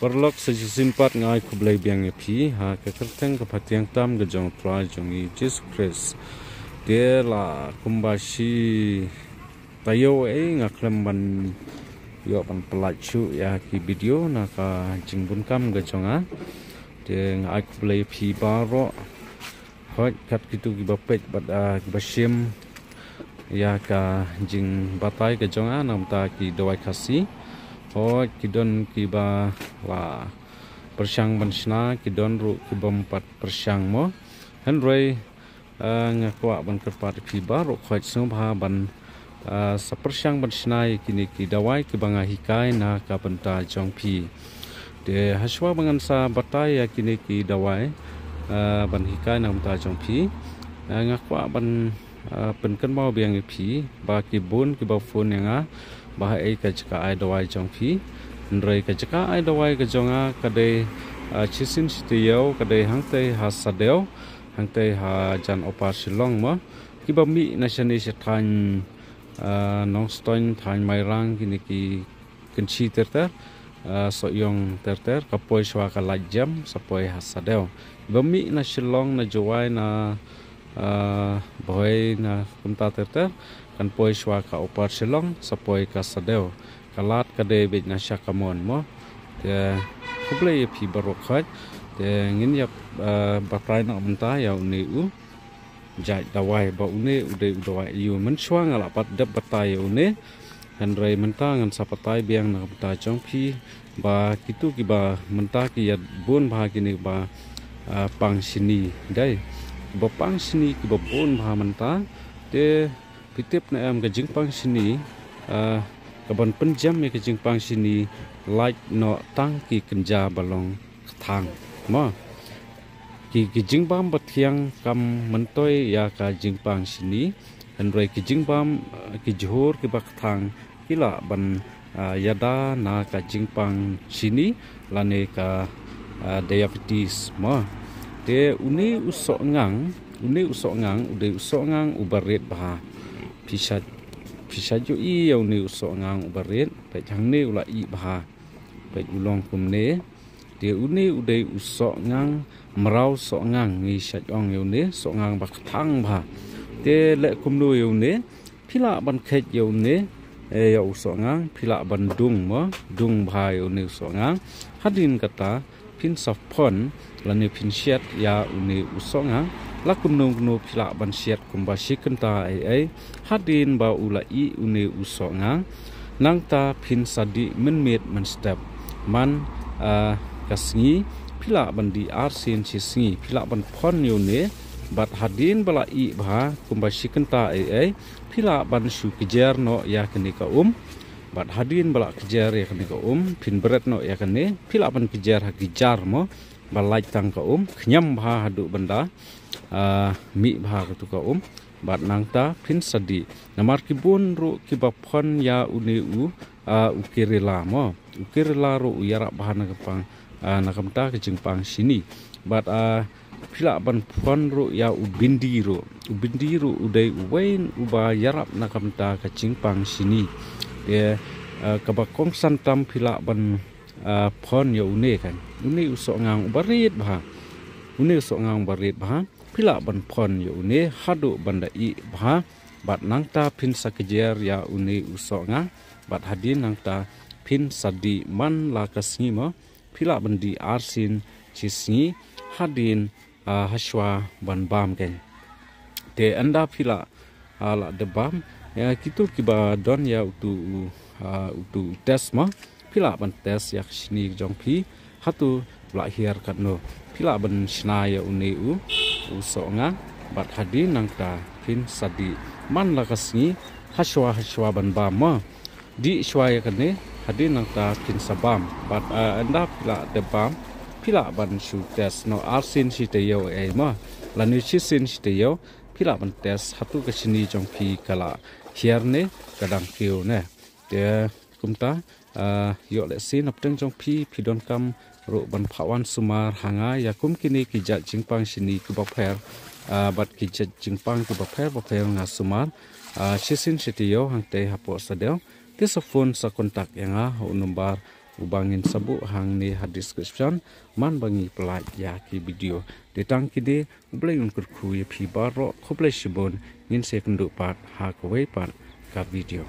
Perlok sejisimpat ngai kublai biang epi ha kekerteng kepatiang tam gejong trai jongi Jesus Christ dia la kumbashi tayo ngaklem ban yo ban pelacu ya ki video naka jingbun kam gejonga dia ngai kublai epi baro hot kat kitu ki bapet bad basim ya ka jing batai gejonga namta ki dawai kasi oh kidon kiba la persyang bansna kidon ru kibam 4 persyang mo henrei ngakwa ban kerpat kiba ru khoi sumha ban sapersyang bansna kini kidawai kibanga hikai na ka benta jongpi de haswa bangansa batai ya kini kidawai ban hikai na benta jongpi ngakwa ban penken mau biang pi ba kibun kiba phone yang bahai ka jaka ai dawai jongpi ndrei ka jaka ai dawai ka jonga kadai chisin sitiyo kadai hangtai hasadeo hangtai ha jan opar silong mo kiba mi nashani sethan nong stoin than mairang kini ki kenchi terter soyong terter kapoi shwa ka lajam sapoi hasadeo kiba mi na silong na jowai na boy na kumta terter kan poi shwa ka opar silong sapoi ka sadeo kalat kade bej na syakamon mo te kublai pi barokhat te ngin ya batrai na benta ya uneu jai dawai ba une ude dawai yu men shwa ngala pat dap batai une kan rei menta ngan sapatai biang na beta jong pi ba kitu ki ba menta ki ya bon ba kini ba pang sini dai ba pang sini ki ba bon ba menta te pitip na am gajing pang sini kaban penjam ya gajing pang sini like no tangki kenja balong thang ma ki gajing bam bathiang kam mentoi ya ka jing pang sini henrei ki jing bam ki johor ki bak thang kila ban yada na ka jing pang sini lane ka diabetes ma te uni usok ngang ude usok ngang ubaret bah pisah jo i yau ni usok ngang ubaret pe jang ne ula i bah pe ulong kumne dia uni ude usok ngang merau sok ngang ngi sajong yau ne sok ngang bak thang bah te le kumnu yau ne pila ban khet yau ne yau usok ngang pila ban dung mo dung bah yau ne usok ngang hadin kata pin safon lani pin siat ya uni usok ngang lakum nung pila ban siat kumbasi kenta ai hadin ba ulai uni usok ngang nangta pin sadi menmet menstep man kasngi pila ban di arsin sisngi pila ban phon yone bat hadin bala i ba kumbasi kenta ai pila ban su kejar no ya kene ka bat hadin bala kejar ya kene ka pin berat no ya kene pila ban kejar hagijar mo balai tang ka knyam bha hadu benda mi bha tu ka bat nangta pin sadi namar kibun ru kibapon ya uni ukirila mo ukirila ru yara bahana kapang nakamta ke jingpang sini bat pila ban pon ru ya ubindi ru udai uwain uba yarap nakamta ke jingpang sini ya kabakong santam pila ban pon ya une kan une usok ngang barit bah une usok ngang barit bah pila ban pon ya une hadu banda i bah bat nangta pin sakejer ya une usok ngang bat hadin nangta pin sadi man la kasngi mo pila bandi arsin cisngi hadin haswa ban bam kan te anda pila ala de bam ya kitu kiba don ya utu tes mo pila ban tes yak sini jongpi hatu lahir katno pila ban sna ya uneu usok nga bat hadi nangta pin sadi man lakasni haswa ban bam di shwaya kane hadi nangta pin sabam bat anda pila de bam pila ban su tes no arsin siteyo ma lanu chisin siteyo pila ban tes hatu ke sini jongpi kala hiarne kadang kio ne de kumta yo le sin apteng jong pidon kam ro ban phawan sumar hanga yakum kini kijat jingpang sini kubapher bat kijat jingpang kubapher nga sumar chisin sitiyo hangte hapo sadeo This phone sa kontak yang ho number ubangin sabuk hang ni ha description man bangi pelaj ya ki video detang kide ublai unkur khu ye phi baro khoblai shibon ngin sekunduk part ha kowai part ka video